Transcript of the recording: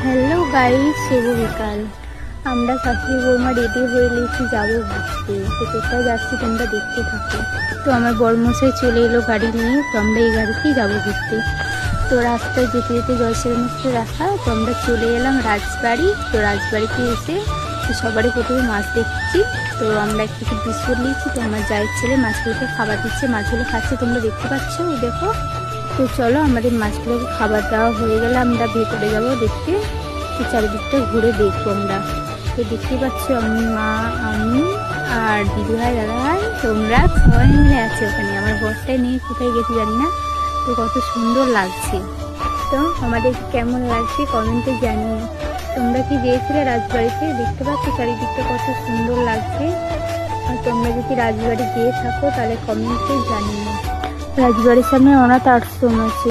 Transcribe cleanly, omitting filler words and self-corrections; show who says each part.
Speaker 1: Hello guys, শুভ বিকাল। আমরা শাশুড়ি বৌমা রেডি হয়ে নিয়েছি, যাবো ঘুরতে। তো কোথায় যাচ্ছি তোমরা দেখতে থাকো। তো আমার বড়মশাই চলে এলো গাড়ি নিয়ে, তো আমরা এই গাড়িতেই যাবো ঘুরতে। তো রাস্তায় যেতে যেতে জয়শ্রী রাস্তা, তো আমরা চলে এলাম রাজবাড়ি। তো রাজবাড়িতে এসে তো সবারই প্রথমে মাছ দেখছি। তো আমরা একটু বিস্কুট নিয়েছি। তো আমার জায়ের ছেলে মাছগুলোকে খাবার দিচ্ছে, মাছগুলো খাচ্ছে, তোমরা দেখতে পাচ্ছ, দেখো। তো চলো, আমাদের মাছগুলোকে খাবার দেওয়া হয়ে গেলে আমরা ভেতরে যাবো দেখতে। তো চারিদিকটা ঘুরে দেখবো আমরা। তো দেখতে পাচ্ছ আমি, মা, আমি আর দিদি ভাই, দাদা ভাই, তোমরা সবাই মিলে আছে ওখানে। আমার বরটাই নিয়ে কোথায় গেছি জানি না। তো কত সুন্দর লাগছে। তো আমাদের কেমন লাগছে কমেন্টে জানিও। তোমরা কি গিয়েছিলে রাজবাড়িতে? দেখতে পাচ্ছ চারিদিকটা কত সুন্দর লাগছে। আর তোমরা যদি রাজবাড়ি গিয়ে থাকো তাহলে কমেন্টে জানিও। রাজবাড়ির সামনে অনাথ আশ্রম আছে।